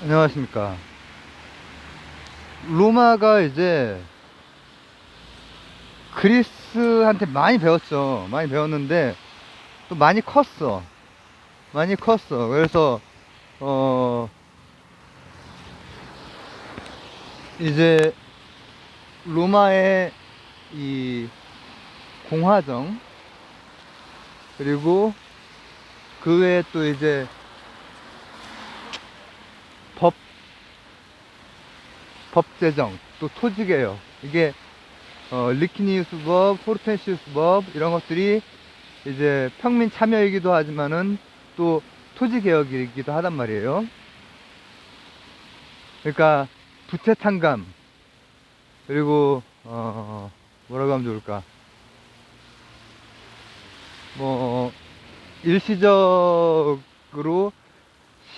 안녕하십니까. 로마가 이제 그리스한테 많이 배웠죠. 많이 배웠는데 또 많이 컸어. 많이 컸어. 그래서 어 이제 로마의 이 공화정, 그리고 그 외에 또 이제 법 법제정, 또 토지개혁, 이게 리키니우스법, 포르텐시우스법, 이런 것들이 이제 평민 참여이기도 하지만은 또 토지 개혁이기도 하단 말이에요. 그러니까 부채 탕감, 그리고 뭐라고 하면 좋을까? 뭐 일시적으로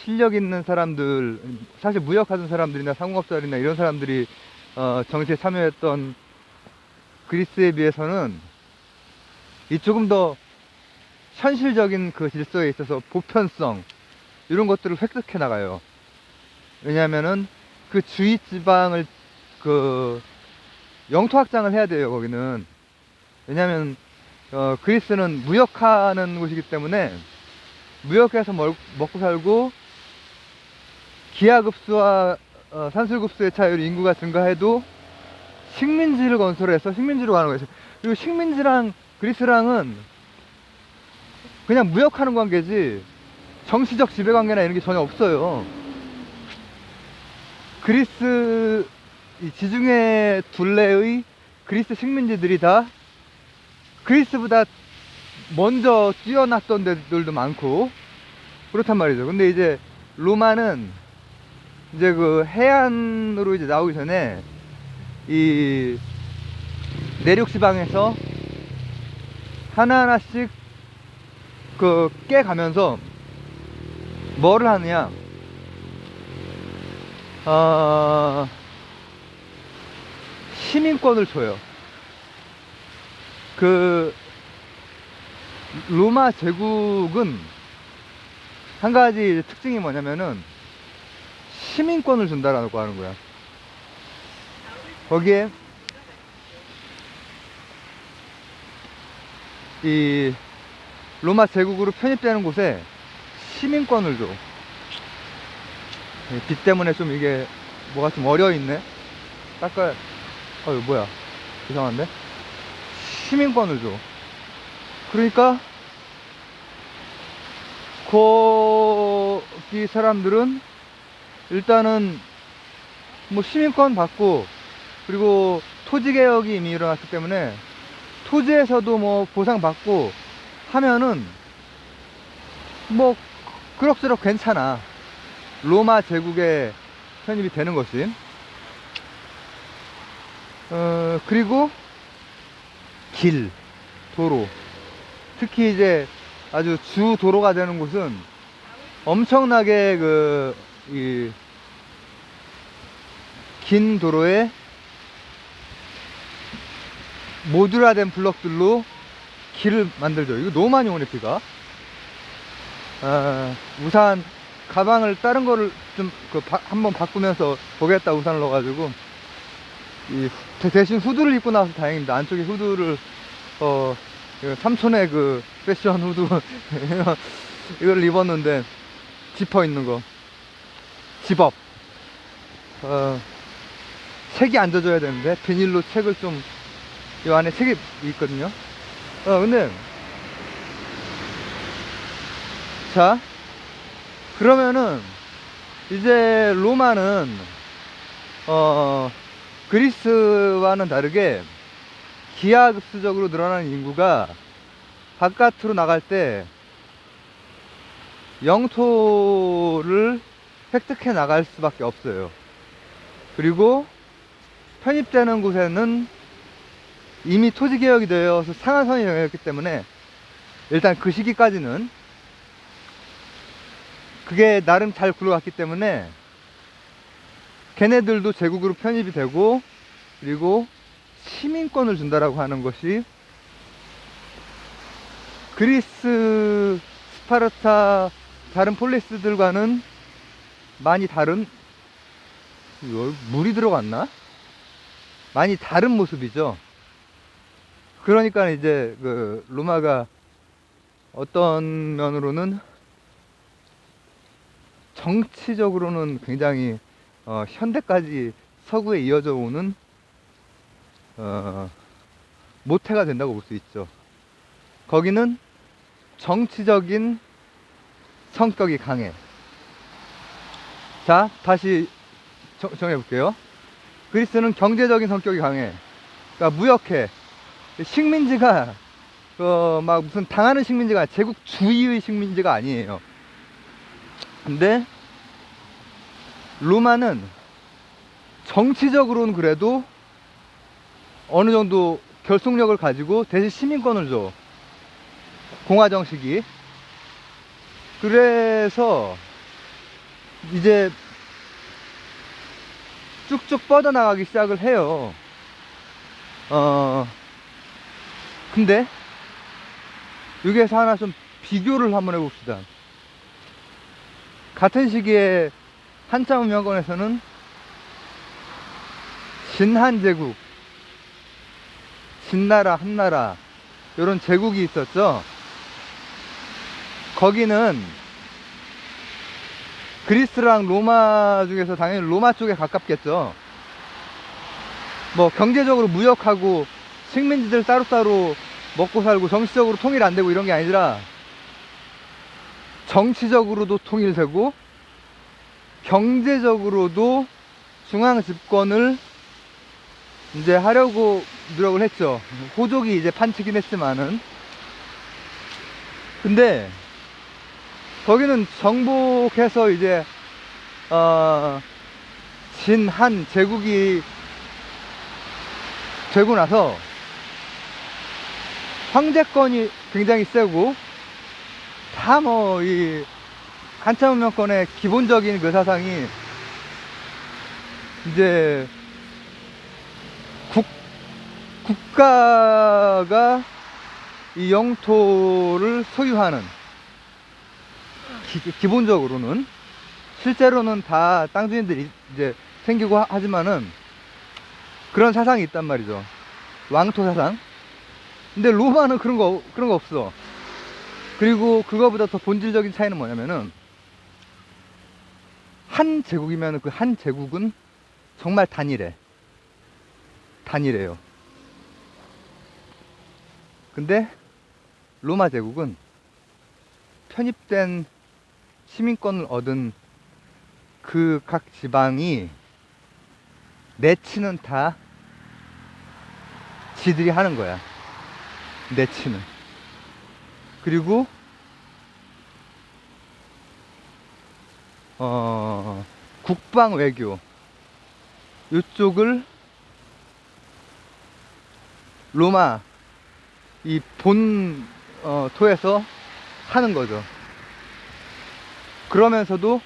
실력 있는 사람들, 사실 무역하던 사람들이나 상공업자들이나 이런 사람들이 정치에 참여했던 그리스에 비해서는 이 조금 더 현실적인 그 질서에 있어서 보편성, 이런 것들을 획득해 나가요. 왜냐하면은 그 주위 지방을 그 영토 확장을 해야 돼요. 거기는. 왜냐하면 그리스는 무역하는 곳이기 때문에 무역해서 먹고 살고, 기하급수와 산술급수의 차이로 인구가 증가해도 식민지를 건설해서 식민지로 가는 거예요. 그리고 식민지랑 그리스랑은 그냥 무역하는 관계지 정치적 지배관계나 이런 게 전혀 없어요. 그리스 이 지중해 둘레의 그리스 식민지들이 다 그리스보다 먼저 뛰어났던 데들도 많고 그렇단 말이죠. 근데 이제 로마는 이제 그 해안으로 이제 나오기 전에 이 내륙 지방에서 하나하나씩 그 깨가면서 뭐를 하느냐, 시민권을 줘요. 그 로마 제국은 한 가지 특징이 뭐냐면은 시민권을 준다라고 하는 거야. 거기에 이 로마 제국으로 편입되는 곳에 시민권을 줘. 빛 때문에 좀 이게 뭐가 좀 어려 있네. 닦아. 이거 뭐야? 이상한데? 시민권을 줘. 그러니까 거기 사람들은 일단은 뭐 시민권 받고, 그리고 토지 개혁이 이미 일어났기 때문에 토지에서도 뭐 보상받고 하면은 뭐 그럭저럭 괜찮아. 로마 제국에 편입이 되는 것이. 그리고 길, 도로, 특히 이제 아주 주 도로가 되는 곳은 엄청나게 이 긴 도로에 모듈화된 블럭들로 길을 만들죠. 이거 너무 많이 오네, 비가. 우산, 가방을 다른 거를 좀 한번 바꾸면서 보겠다 우산을 넣어가지고 대신 후드를 입고 나와서 다행입니다. 안쪽에 후드를 삼촌의 그 패션 후드 이걸 입었는데, 지퍼 있는 거, 집업, 책이 안 젖어야 되는데 비닐로 책을 좀, 이 안에 책이 있거든요. 근데 자, 그러면은 이제 로마는 그리스와는 다르게 기하급수적으로 늘어나는 인구가 바깥으로 나갈 때 영토를 획득해 나갈 수밖에 없어요. 그리고 편입되는 곳에는 이미 토지 개혁이 되어서 상하선이 정해졌기 때문에 일단 그 시기까지는 그게 나름 잘 굴러갔기 때문에 걔네들도 제국으로 편입이 되고, 그리고 시민권을 준다라고 하는 것이 그리스, 스파르타, 다른 폴리스들과는 많이 다른, 물이 들어갔나? 많이 다른 모습이죠. 그러니까 이제 그 로마가 어떤 면으로는 정치적으로는 굉장히 현대까지 서구에 이어져 오는 모태가 된다고 볼 수 있죠. 거기는 정치적인 성격이 강해. 자, 다시 정해 볼게요. 그리스는 경제적인 성격이 강해. 그러니까 무역해. 식민지가 막 무슨 당하는 식민지가 제국주의의 식민지가 아니에요. 근데 로마는 정치적으로는 그래도 어느 정도 결속력을 가지고 대신 시민권을 줘. 공화 정식이. 그래서 이제 쭉쭉 뻗어나가기 시작을 해요. 근데 여기에서 하나 좀 비교를 한번 해봅시다. 같은 시기에 한참 운명권에서는 진한제국, 진나라, 한나라 이런 제국이 있었죠. 거기는 그리스랑 로마 중에서 당연히 로마 쪽에 가깝겠죠. 뭐 경제적으로 무역하고 식민지들 따로따로 먹고 살고 정치적으로 통일 안 되고 이런 게 아니라 정치적으로도 통일되고 경제적으로도 중앙 집권을 이제 하려고 노력을 했죠. 호족이 이제 판치긴 했지만은. 근데 거기는 정복해서 이제 진한 제국이 되고 나서 황제권이 굉장히 세고 다 뭐 이 한참 운명권의 기본적인 그 사상이 이제 국가가 이 영토를 소유하는, 기본적으로는 실제로는 다 땅 주인들이 이제 생기고 하지만은 그런 사상이 있단 말이죠. 왕토 사상. 근데 로마는 그런 거 없어. 그리고 그거보다 더 본질적인 차이는 뭐냐면은 한 제국이면 그 한 제국은 정말 단일해요. 근데 로마 제국은 편입된 시민권을 얻은 그 각 지방이 내치는 다 지들이 하는 거야. 내치는. 그리고 국방 외교 이쪽을 로마 이 본 토에서 하는 거죠. 그러면서도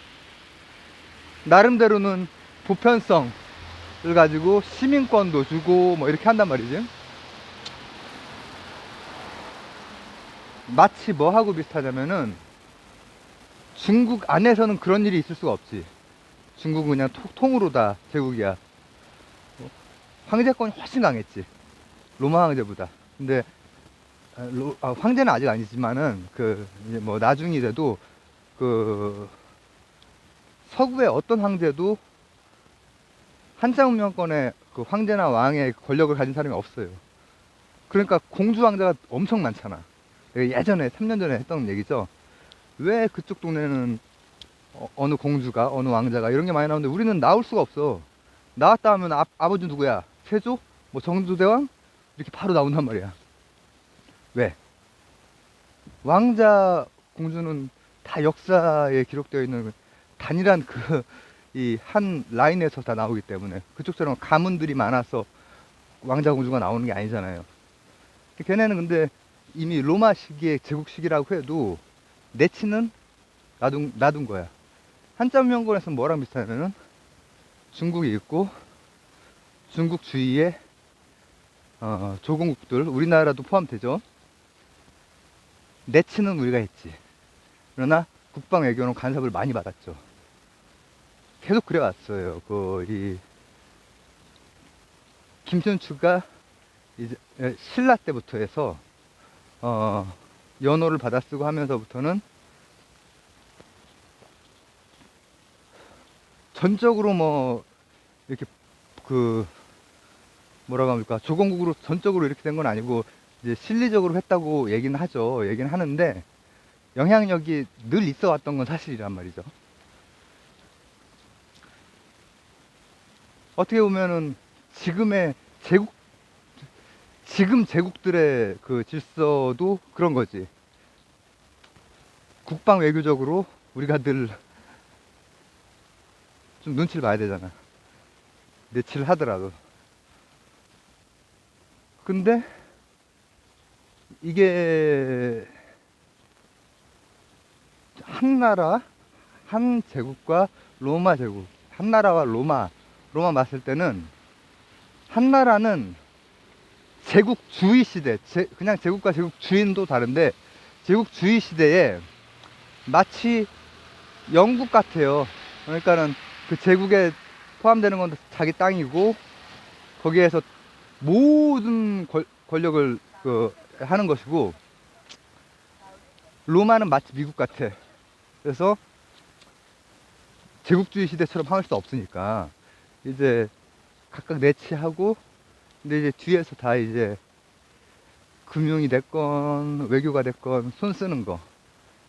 나름대로는 보편성을 가지고 시민권도 주고 뭐 이렇게 한단 말이지. 마치 뭐하고 비슷하냐면은 중국 안에서는 그런 일이 있을 수가 없지. 중국은 그냥 통으로 다 제국이야. 황제권이 훨씬 강했지, 로마 황제보다. 근데 황제는 아직 아니지만은 이제 뭐 나중이 돼도 서구의 어떤 황제도 한참 운명권의 그 황제나 왕의 권력을 가진 사람이 없어요. 그러니까 공주 왕자가 엄청 많잖아. 예전에 3년 전에 했던 얘기죠. 왜 그쪽 동네는 어느 공주가 어느 왕자가 이런 게 많이 나오는데 우리는 나올 수가 없어. 나왔다 하면 아버지 누구야? 세조? 뭐 정조대왕? 이렇게 바로 나온단 말이야. 왜? 왕자 공주는 다 역사에 기록되어 있는 단일한 이 한 라인에서 다 나오기 때문에. 그쪽처럼 가문들이 많아서 왕자 공주가 나오는 게 아니잖아요. 걔네는 근데 이미 로마 시기의 제국 시기라고 해도 내치는 놔둔 거야. 한참 명권에서는 뭐랑 비슷하냐면은 중국이 있고 중국 주위에 조공국들, 우리나라도 포함되죠. 내치는 우리가 했지. 그러나 국방 외교는 간섭을 많이 받았죠. 계속 그래왔어요. 이 김춘추가 이제 신라 때부터 해서 연호를 받아쓰고 하면서부터는 전적으로 뭐 이렇게 뭐라고 합니까, 조건국으로 전적으로 이렇게 된 건 아니고 이제 실리적으로 했다고 얘기는 하죠. 얘기는 하는데 영향력이 늘 있어 왔던 건 사실이란 말이죠. 어떻게 보면은 지금의 지금 제국들의 그 질서도 그런 거지. 국방 외교적으로 우리가 늘 좀 눈치를 봐야 되잖아. 내치를 하더라도. 근데 이게 한 나라, 한 제국과 로마 제국, 한 나라와 로마 봤을 때는 한 나라는 제국주의 시대, 그냥 제국과 제국주의도 다른데 제국주의 시대에 마치 영국 같아요. 그러니까는 그 제국에 포함되는 건 자기 땅이고 거기에서 모든 권력을 하는 것이고, 로마는 마치 미국 같아. 그래서 제국주의 시대처럼 할 수 없으니까 이제 각각 내치하고, 근데 이제 뒤에서 다 이제 금융이 됐건 외교가 됐건 손 쓰는 거,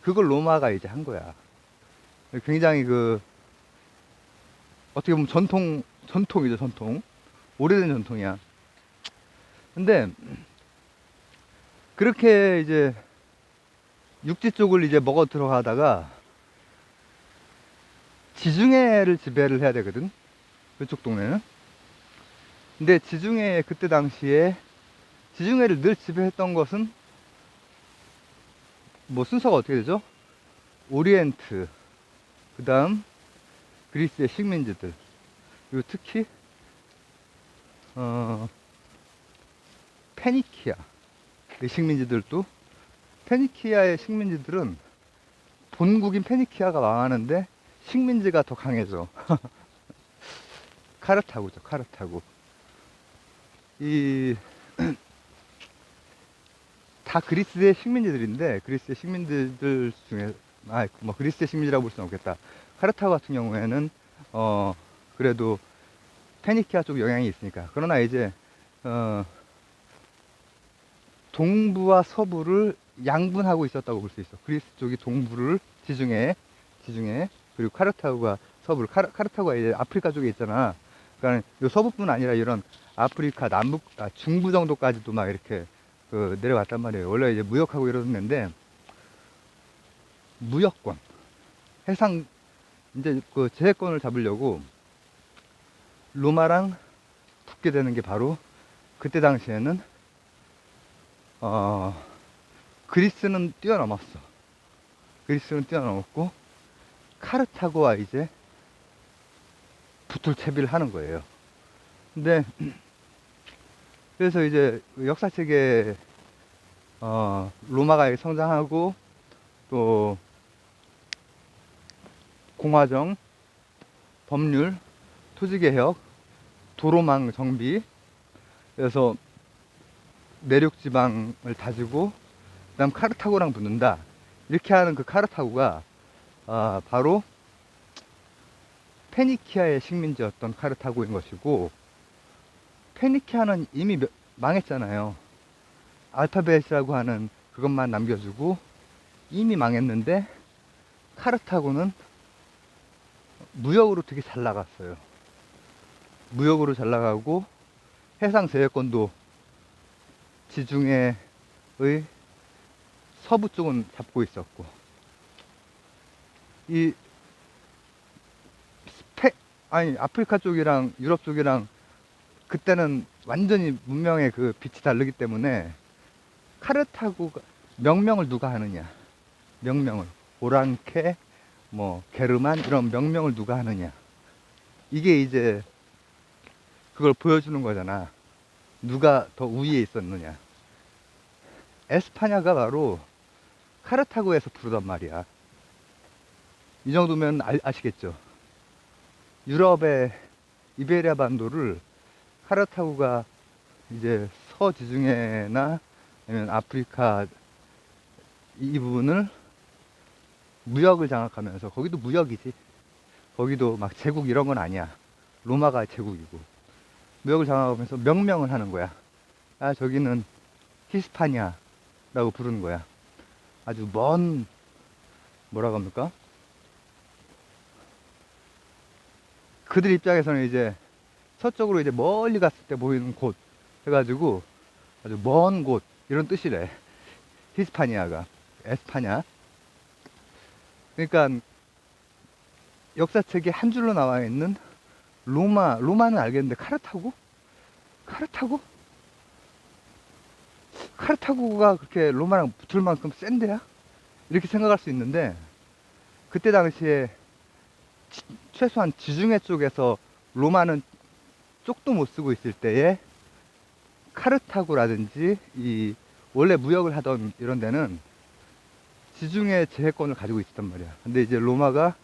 그걸 로마가 이제 한 거야. 굉장히 어떻게 보면 전통이죠, 전통. 오래된 전통이야. 근데 그렇게 이제 육지 쪽을 이제 먹어 들어가다가 지중해를 지배를 해야 되거든, 그쪽 동네는. 근데 지중해, 그때 당시에 지중해를 늘 지배했던 것은 뭐 순서가 어떻게 되죠? 오리엔트, 그 다음 그리스의 식민지들, 그리고 특히 페니키아, 이 식민지들도, 페니키아의 식민지들은 본국인 페니키아가 망하는데 식민지가 더 강해져. 카르타고죠, 카르타고. 다 그리스의 식민지들인데, 그리스의 식민지들 중에, 뭐 그리스의 식민지라고 볼 수는 없겠다. 카르타고 같은 경우에는 그래도 페니키아 쪽 영향이 있으니까. 그러나 이제 동부와 서부를 양분하고 있었다고 볼 수 있어. 그리스 쪽이 동부를 지중해, 그리고 카르타고가 서부를, 카르타고가 이제 아프리카 쪽에 있잖아. 그러니까 요 서부뿐 아니라 이런 아프리카 중부 정도까지도 막 이렇게 내려갔단 말이에요. 원래 이제 무역하고 이러는데, 무역권, 해상, 이제 제해권을 잡으려고 로마랑 붙게 되는 게 바로, 그때 당시에는 그리스는 뛰어넘었어. 그리스는 뛰어넘었고 카르타고와 이제 붙을 채비를 하는 거예요. 근데 그래서 이제 역사책에 로마가 성장하고 또 공화정, 법률, 토지개혁, 도로망 정비, 그래서 내륙 지방을 다지고 그다음 카르타고랑 붙는다, 이렇게 하는 그 카르타고가 바로 페니키아의 식민지였던 카르타고인 것이고, 페니키아는 이미 망했잖아요. 알파벳이라고 하는 그것만 남겨주고 이미 망했는데, 카르타고는 무역으로 되게 잘 나갔어요. 무역으로 잘 나가고 해상 제해권도 지중해의 서부 쪽은 잡고 있었고, 아프리카 쪽이랑 유럽 쪽이랑 그때는 완전히 문명의 그 빛이 다르기 때문에, 카르타고가 명명을 누가 하느냐, 명명을 오랑캐, 뭐 게르만, 이런 명명을 누가 하느냐, 이게 이제 그걸 보여주는 거잖아. 누가 더 우위에 있었느냐. 에스파냐가 바로 카르타고에서 부르단 말이야. 이 정도면 아시겠죠? 유럽의 이베리아 반도를 카르타고가 이제 서지중해나 아니면 아프리카 이 부분을 무역을 장악하면서, 거기도 무역이지. 거기도 막 제국 이런 건 아니야. 로마가 제국이고. 무역을 장악하면서 명명을 하는 거야. 아, 저기는 히스파니아라고 부르는 거야. 아주 먼, 뭐라고 합니까? 그들 입장에서는 이제 서쪽으로 이제 멀리 갔을 때 보이는 곳 해가지고 아주 먼 곳 이런 뜻이래. 히스파니아가 에스파냐. 그러니까 역사책에 한 줄로 나와 있는 로마는 알겠는데 카르타고가 그렇게 로마랑 붙을 만큼 센 데야? 이렇게 생각할 수 있는데, 그때 당시에 최소한 지중해 쪽에서 로마는 쪽도 못 쓰고 있을 때에 카르타고라든지 이 원래 무역을 하던 이런 데는 지중해 제해권을 가지고 있었단 말이야. 근데 이제 로마가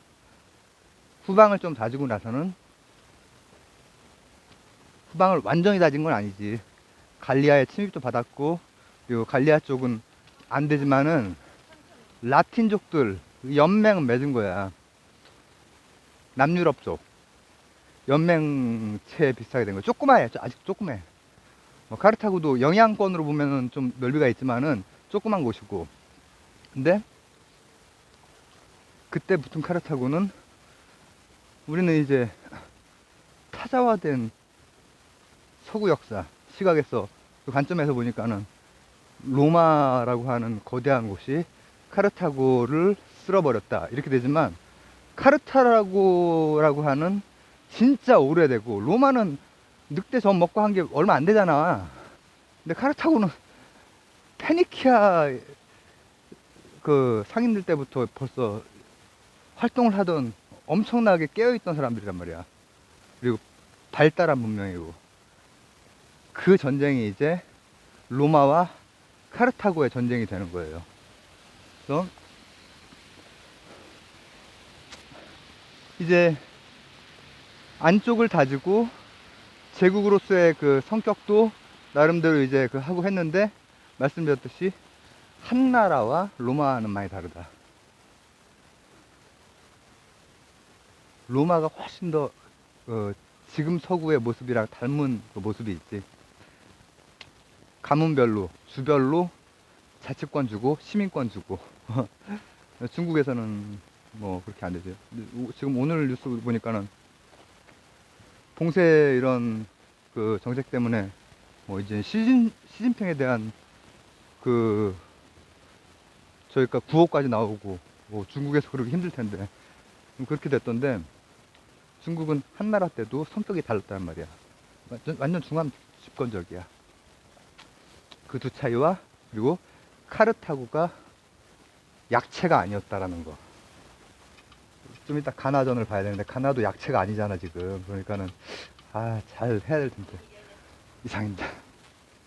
후방을 좀 다지고 나서는, 후방을 완전히 다진 건 아니지. 갈리아의 침입도 받았고, 그리고 갈리아 쪽은 안 되지만은 라틴족들 연맹은 맺은 거야. 남유럽 쪽 연맹체 비슷하게 된 거야. 조그마해. 아직 조그매. 카르타고도 영향권으로 보면은 좀 넓이가 있지만은 조그만 곳이고. 근데 그때 붙은 카르타고는, 우리는 이제 타자화된 서구 역사 시각에서, 그 관점에서 보니까는 로마라고 하는 거대한 곳이 카르타고를 쓸어버렸다 이렇게 되지만, 카르타고라고 하는 진짜 오래되고, 로마는 늑대 젖 먹고 한 게 얼마 안 되잖아. 근데 카르타고는 페니키아 그 상인들 때부터 벌써 활동을 하던 엄청나게 깨어있던 사람들이란 말이야. 그리고 발달한 문명이고. 그 전쟁이 이제 로마와 카르타고의 전쟁이 되는 거예요. 그래서 이제 안쪽을 다지고 제국으로서의 그 성격도 나름대로 이제 그 하고 했는데, 말씀드렸듯이 한나라와 로마는 많이 다르다. 로마가 훨씬 더 지금 서구의 모습이랑 닮은 그 모습이 있지. 가문별로, 주별로 자치권 주고 시민권 주고. 중국에서는 뭐 그렇게 안 되죠. 지금 오늘 뉴스 보니까는 봉쇄 이런 그 정책 때문에 뭐 이제 시진핑에 대한 그 저희가 구호까지 나오고, 뭐 중국에서 그러기 힘들 텐데 그렇게 됐던데, 중국은 한나라 때도 성격이 달랐단 말이야. 완전 중앙 집권적이야. 그 두 차이와, 그리고 카르타고가 약체가 아니었다라는 거. 좀 이따 가나전을 봐야 되는데, 가나도 약체가 아니잖아 지금. 그러니까는 잘 해야 될 텐데 이상입니다.